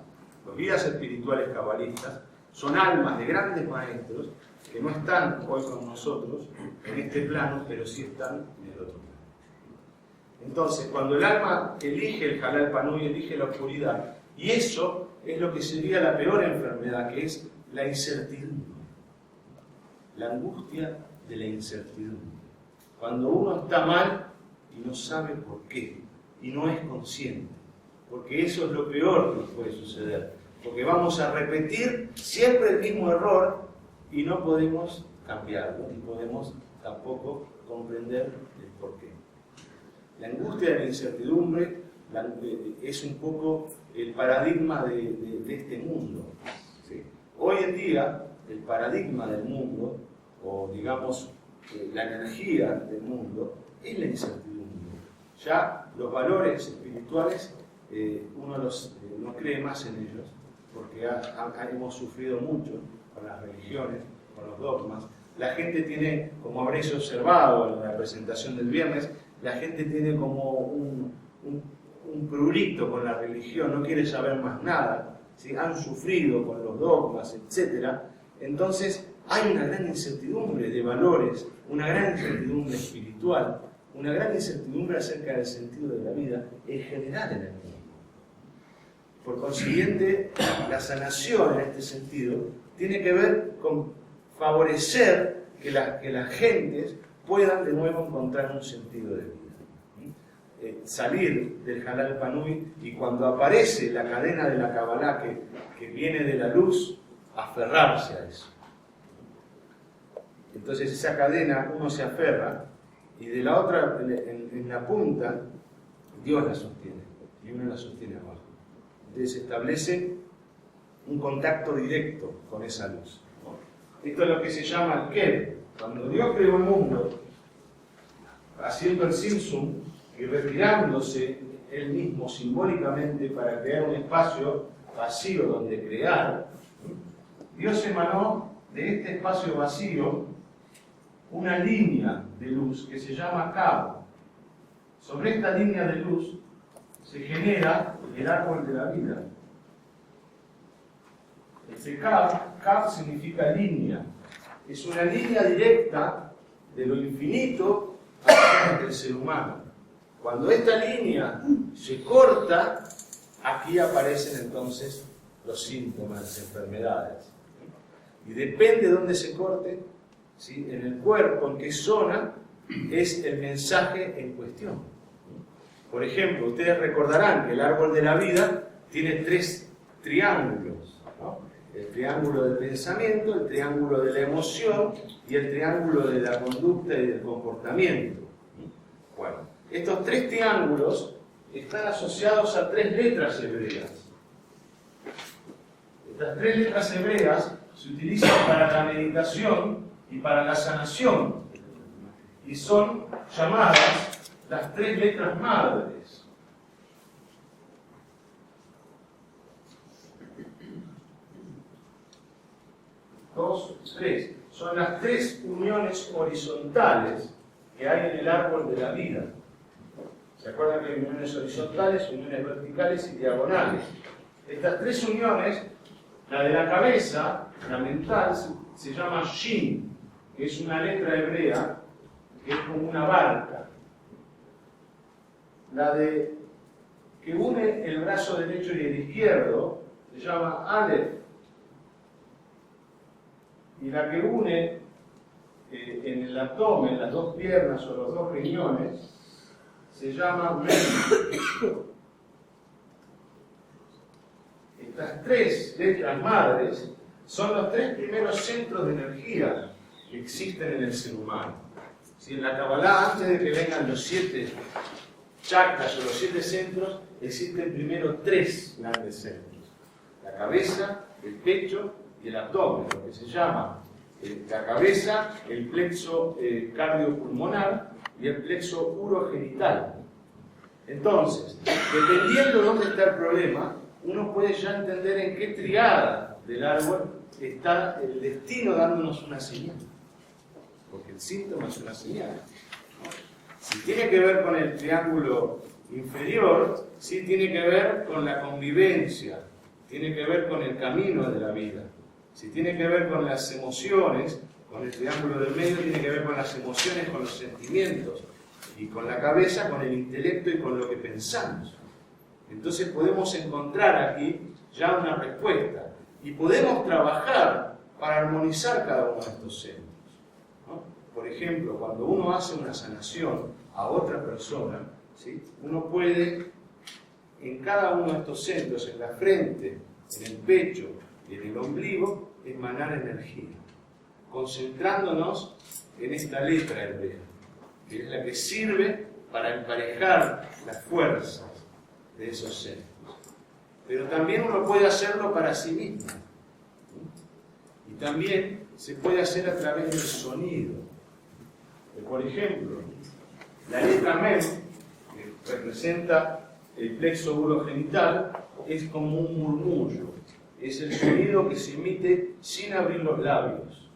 Speaker 2: Los guías espirituales cabalistas son almas de grandes maestros que no están hoy con nosotros en este plano, pero sí están en el otro plano. Entonces, cuando el alma elige el halal panui, elige la oscuridad, y eso es lo que sería la peor enfermedad, que es la incertidumbre, la angustia de la incertidumbre. Cuando uno está mal y no sabe por qué, y no es consciente, porque eso es lo peor que nos puede suceder, porque vamos a repetir siempre el mismo error y no podemos cambiarlo, ni podemos tampoco comprender el porqué. La angustia de la incertidumbre es un poco el paradigma de este mundo, ¿sí? Hoy en día, el paradigma del mundo, o digamos, la energía del mundo, es la incertidumbre. Ya los valores espirituales, uno no cree más en ellos, porque hemos sufrido mucho con las religiones, con los dogmas. La gente tiene, como habréis observado en la presentación del viernes, la gente tiene como un prurito con la religión, no quiere saber más nada, ¿sí? Han sufrido con los dogmas, etc. Entonces hay una gran incertidumbre de valores, una gran incertidumbre espiritual, una gran incertidumbre acerca del sentido de la vida en general en el mundo. Por consiguiente, la sanación en este sentido tiene que ver con favorecer que las gentes puedan de nuevo encontrar un sentido de vida. Salir del halal panui, y cuando aparece la cadena de la Kabbalah que viene de la luz, aferrarse a eso. Entonces esa cadena uno se aferra y de la otra, en la punta, Dios la sostiene y uno la sostiene abajo. Entonces se establece un contacto directo con esa luz, ¿no? Esto es lo que se llama el Kev. Cuando Dios creó el mundo, haciendo el Simsum y retirándose él mismo simbólicamente para crear un espacio vacío donde crear, Dios emanó de este espacio vacío una línea de luz que se llama Kab. Sobre esta línea de luz se genera el árbol de la vida. Este Kab significa línea. Es una línea directa de lo infinito hacia el ser humano. Cuando esta línea se corta, aquí aparecen entonces los síntomas, las enfermedades. Y depende de dónde se corte, ¿sí? En el cuerpo, en qué zona, es el mensaje en cuestión. Por ejemplo, ustedes recordarán que el árbol de la vida tiene tres triángulos, ¿no? El triángulo del pensamiento, el triángulo de la emoción y el triángulo de la conducta y del comportamiento. Bueno, estos tres triángulos están asociados a tres letras hebreas. Estas tres letras hebreas se utilizan para la meditación y para la sanación y son llamadas las tres letras madres. Dos, tres. Son las tres uniones horizontales que hay en el árbol de la vida. ¿Se acuerdan que hay uniones horizontales, uniones verticales y diagonales? Estas tres uniones, la de la cabeza, la mental, se llama Shin, que es una letra hebrea que es como una barca. La de que une el brazo derecho y el izquierdo se llama Aleph. Y la que une en el abdomen, las dos piernas o los dos riñones, se llama Mem. Estas tres letras madres son los tres primeros centros de energía que existen en el ser humano. Si en la Kabbalah, antes de que vengan los 7 chakras o los 7 centros, existen primero 3 grandes centros: la cabeza, el pecho y el abdomen, lo que se llama la cabeza, el plexo cardiopulmonar y el plexo urogenital. Entonces, dependiendo de dónde está el problema, uno puede ya entender en qué triada del árbol está el destino dándonos una señal. Porque el síntoma es una señal, ¿no? Si tiene que ver con el triángulo inferior, sí tiene que ver con la convivencia, tiene que ver con el camino de la vida. Si tiene que ver con las emociones, con el triángulo del medio tiene que ver con las emociones, con los sentimientos, y con la cabeza, con el intelecto y con lo que pensamos. Entonces podemos encontrar aquí ya una respuesta y podemos trabajar para armonizar cada uno de estos centros, ¿no? Por ejemplo, cuando uno hace una sanación a otra persona, ¿sí?, uno puede en cada uno de estos centros, en la frente, en el pecho y en el ombligo, emanar energía, concentrándonos en esta letra hebrea, que es la que sirve para emparejar las fuerzas de esos centros. Pero también uno puede hacerlo para sí mismo, ¿sí? Y también se puede hacer a través del sonido. Por ejemplo, la letra Mem, que representa el plexo urogenital, es como un murmullo. Es el sonido que se emite sin abrir los labios,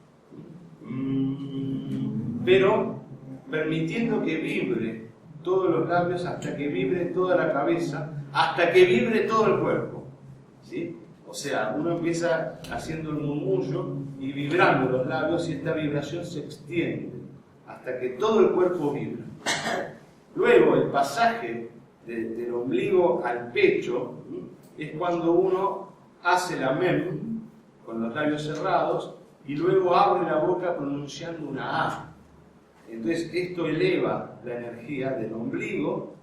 Speaker 2: pero permitiendo que vibre todos los labios hasta que vibre toda la cabeza, hasta que vibre todo el cuerpo, ¿sí? O sea, uno empieza haciendo el murmullo y vibrando los labios, y esta vibración se extiende hasta que todo el cuerpo vibra. Luego, el pasaje del ombligo al pecho es cuando uno hace la Mem con los labios cerrados y luego abre la boca pronunciando una A. Entonces esto eleva la energía del ombligo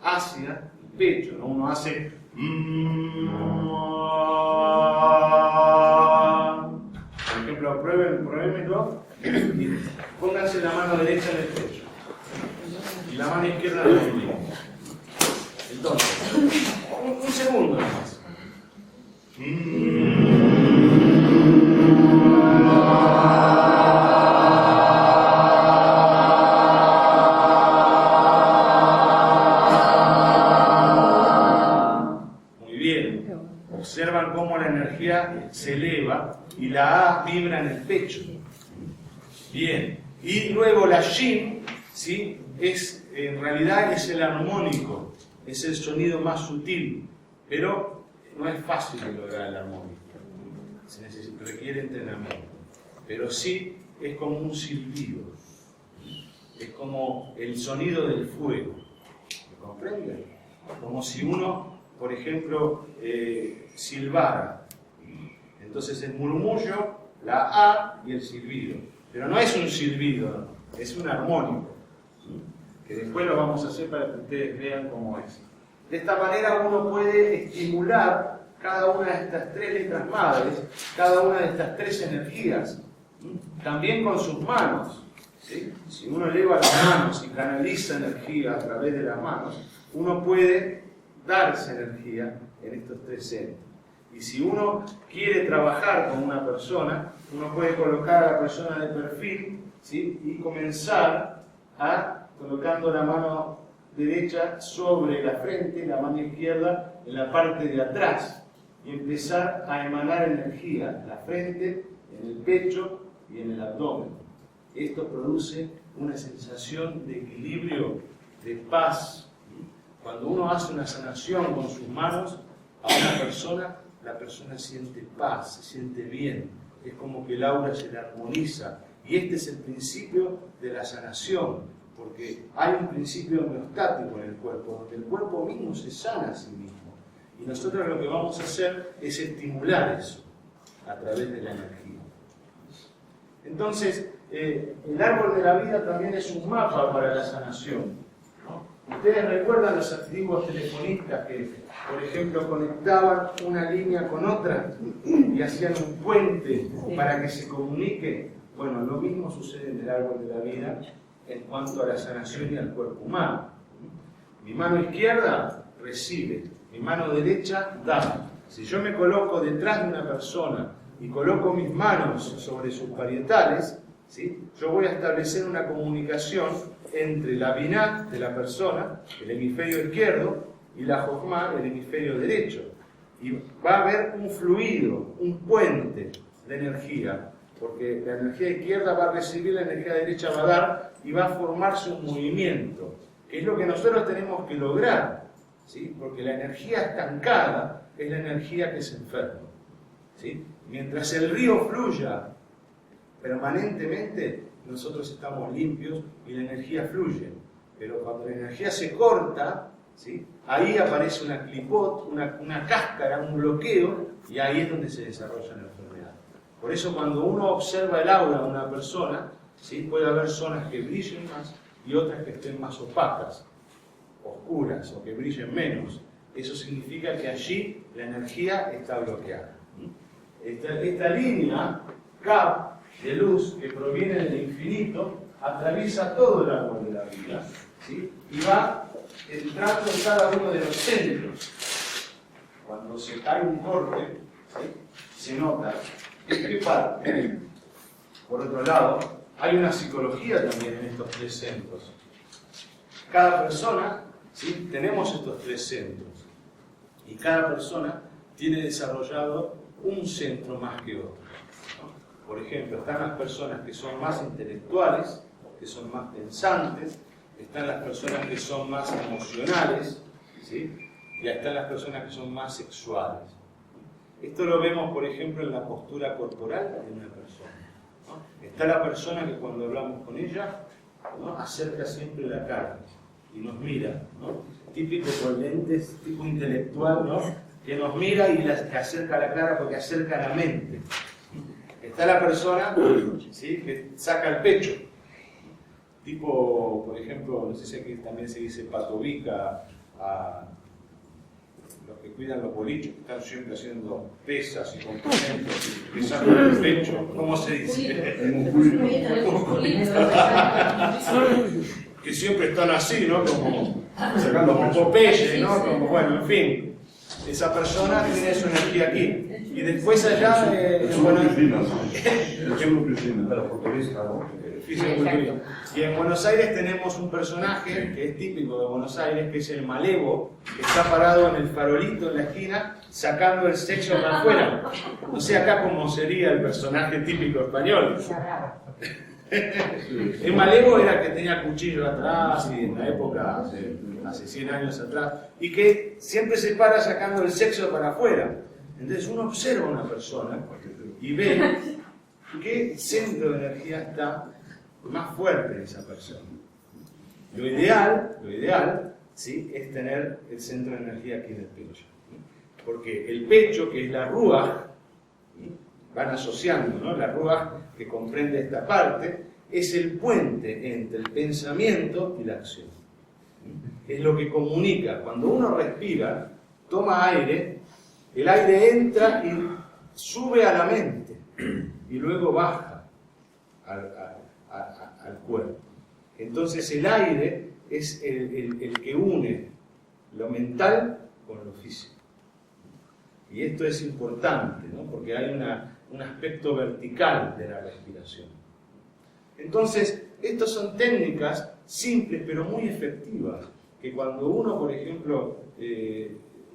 Speaker 2: hacia el pecho, ¿no? Uno hace por ejemplo, pruébenlo y pónganse la mano derecha en el pecho y la mano izquierda en el ombligo. Entonces, un segundo más. Muy bien. Observan cómo la energía se eleva y la A vibra en el pecho. Bien. Y luego la Shin, ¿sí?, en realidad es el armónico, es el sonido más sutil, pero no es fácil de lograr el armónico, requiere entrenamiento, pero sí es como un silbido, es como el sonido del fuego, ¿me comprenden? Como si uno, por ejemplo, silbara. Entonces el murmullo, la A y el silbido, pero no es un silbido, es un armónico, que después lo vamos a hacer para que ustedes vean cómo es. De esta manera uno puede estimular cada una de estas 3 letras madres, cada una de estas 3 energías, también con sus manos. ¿Sí? Si uno eleva las manos y canaliza energía a través de las manos, uno puede darse energía en estos 3 centros. Y si uno quiere trabajar con una persona, uno puede colocar a la persona de perfil, ¿sí? Y comenzar colocando la mano derecha sobre la frente, la mano izquierda en la parte de atrás, y empezar a emanar energía en la frente, en el pecho y en el abdomen. Esto produce una sensación de equilibrio, de paz. Cuando uno hace una sanación con sus manos a una persona, la persona siente paz, se siente bien. Es como que el aura se le armoniza. Y este es el principio de la sanación, porque hay un principio homeostático en el cuerpo, donde el cuerpo mismo se sana a sí mismo. Y nosotros lo que vamos a hacer es estimular eso a través de la energía. Entonces, el árbol de la vida también es un mapa para la sanación, ¿no? Ustedes recuerdan los antiguos telefonistas que, por ejemplo, conectaban una línea con otra y hacían un puente para que se comunique. Bueno, lo mismo sucede en el árbol de la vida en cuanto a la sanación y al cuerpo humano. Mi mano izquierda recibe, mi mano derecha da. Si yo me coloco detrás de una persona y coloco mis manos sobre sus parietales, ¿sí? Yo voy a establecer una comunicación entre la binah de la persona, el hemisferio izquierdo, y la jokhmah, el hemisferio derecho. Y va a haber un fluido, un puente de energía, porque la energía izquierda va a recibir, la energía derecha va a dar, y va a formarse un movimiento, que es lo que nosotros tenemos que lograr, ¿sí? Porque la energía estancada es la energía que se enferma, ¿sí? Mientras el río fluya permanentemente, nosotros estamos limpios y la energía fluye. Pero cuando la energía se corta, ¿sí? Ahí aparece una clipot, una cáscara, un bloqueo, y ahí es donde se desarrolla la enfermedad. Por eso cuando uno observa el aura de una persona, ¿sí? Puede haber zonas que brillen más y otras que estén más opacas, oscuras, o que brillen menos. Eso significa que allí la energía está bloqueada. Esta línea K de luz que proviene del infinito atraviesa todo el árbol de la vida, ¿sí? Y va entrando en cada uno de los centros. Cuando se cae un corte, ¿sí? Se nota en qué parte. Por otro lado, hay una psicología también en estos 3 centros. Cada persona, ¿sí? Tenemos estos 3 centros, y cada persona tiene desarrollado un centro más que otro, ¿no? Por ejemplo, están las personas que son más intelectuales, que son más pensantes, están las personas que son más emocionales, ¿sí? Y están las personas que son más sexuales. Esto lo vemos, por ejemplo, en la postura corporal de una persona, ¿no? Está la persona que cuando hablamos con ella, ¿no? Acerca siempre la cara y nos mira, ¿no? Típico con lentes, tipo intelectual, ¿no? Que nos mira y que acerca la cara porque acerca la mente. Está la persona, ¿sí? Que saca el pecho. Tipo, por ejemplo, no sé si aquí también se dice patobica a los que cuidan los bolichos, que están siempre haciendo pesas y complementos y pisando el pecho. ¿Cómo se dice? Que siempre están así, ¿no? Como Popeye, ¿no? Como, bueno, en fin. Esa persona tiene su energía aquí. Y después allá, y en Buenos Aires tenemos un personaje que es típico de Buenos Aires, que es el malevo, que está parado en el farolito en la esquina, sacando el sexo para afuera. No sé acá cómo sería el personaje típico español. El malevo era que tenía cuchillo atrás, y en la época, hace 100 años atrás, y que siempre se para sacando el sexo para afuera. Entonces uno observa a una persona y ve qué centro de energía está más fuerte en esa persona. Lo ideal, ¿sí? Es tener el centro de energía aquí en el pecho. Porque el pecho, que es la ruaj, van asociando, ¿no? La ruaj que comprende esta parte, es el puente entre el pensamiento y la acción. Es lo que comunica. Cuando uno respira, toma aire, El aire entra y sube a la mente y luego baja al cuerpo. Entonces el aire es el que une lo mental con lo físico. Y esto es importante, ¿no? Porque hay un aspecto vertical de la respiración. Entonces, estas son técnicas simples pero muy efectivas, que cuando uno, por ejemplo,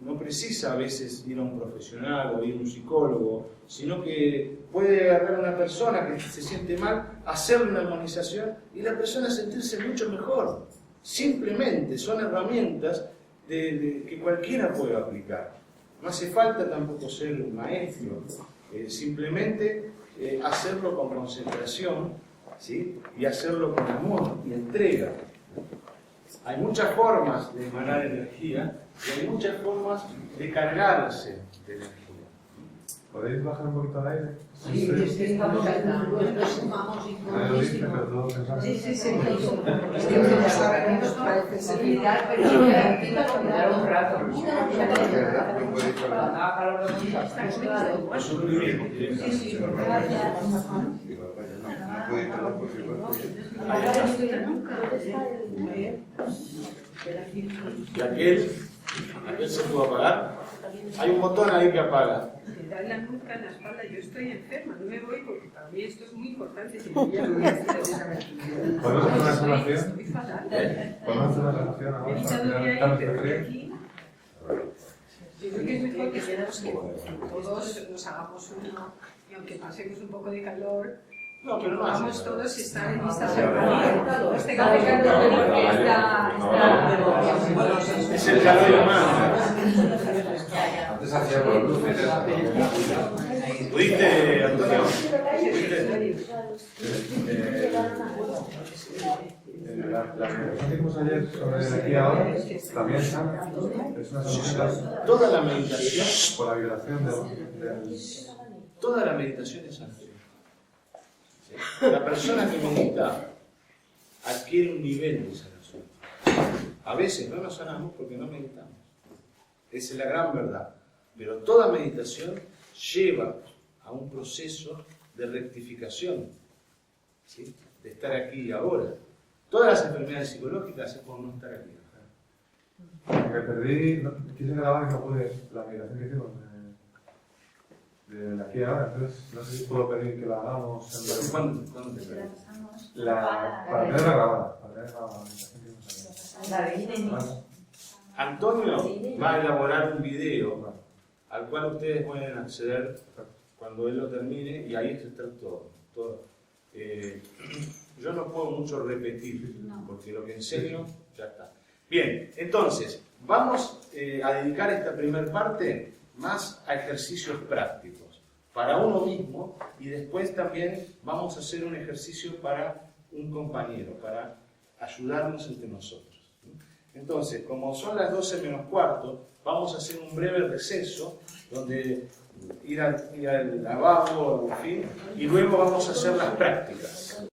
Speaker 2: no precisa a veces ir a un profesional o ir a un psicólogo, sino que puede agarrar a una persona que se siente mal, hacerle una armonización y la persona sentirse mucho mejor. Simplemente son herramientas que cualquiera puede aplicar. No hace falta tampoco ser un maestro, simplemente hacerlo con concentración, ¿sí? Y hacerlo con amor y entrega. Hay muchas formas de emanar energía y hay muchas formas de cargarse de energía.
Speaker 3: ¿Podéis bajar un poquito al aire?
Speaker 4: Sí, es que estamos nos sumamos incomodísimo. Sí. Es que nos parece seguridad, pero si me quita quedar un rato.
Speaker 2: ¿Y aquel se pudo apagar? Hay un botón ahí que apaga.
Speaker 5: Me da la nuca en la espalda, yo estoy enferma, no me voy porque para mí esto es muy importante. Si me ¿podemos
Speaker 3: hacer una relación?
Speaker 5: Estoy fatal.
Speaker 3: ¿Podemos hacer una relación ahora?
Speaker 5: He evitado ir ahí, pero de aquí. Yo creo que es mejor que todos nos hagamos uno y aunque pasemos un poco de calor,
Speaker 2: No, pero no
Speaker 5: vamos
Speaker 2: hace
Speaker 5: todos estar en esta semana. Este café
Speaker 4: porque está
Speaker 2: Es el calor humano.
Speaker 3: Antes hacía por luz.
Speaker 2: ¿Pudiste, Antonio?
Speaker 3: La meditación que hicimos ayer sobre aquí ahora también es una solución
Speaker 2: Toda la meditación,
Speaker 3: por la vibración del...
Speaker 2: toda la meditación es sanación. La persona que medita adquiere un nivel de sanación. A veces no nos sanamos porque no meditamos. Esa es la gran verdad. Pero toda meditación lleva a un proceso de rectificación, ¿sí? De estar aquí y ahora. Todas las enfermedades psicológicas es por no estar aquí.
Speaker 3: Me perdí, quise grabar y no pude la meditación que hicimos de aquí a ahora, entonces no sé si puedo pedir que la hagamos en
Speaker 2: ¿Cuándo te perdés?
Speaker 3: para tenerla grabada, para tener la meditación que hicimos ayer.
Speaker 2: Antonio va a elaborar un video al cual ustedes pueden acceder cuando él lo termine y ahí está todo. Yo no puedo mucho repetir porque lo que enseño ya está. Bien, entonces vamos a dedicar esta primera parte más a ejercicios prácticos para uno mismo y después también vamos a hacer un ejercicio para un compañero, para ayudarnos entre nosotros. Entonces, como son las 12 menos cuarto, vamos a hacer un breve receso donde ir al lavabo, en fin, y luego vamos a hacer las prácticas.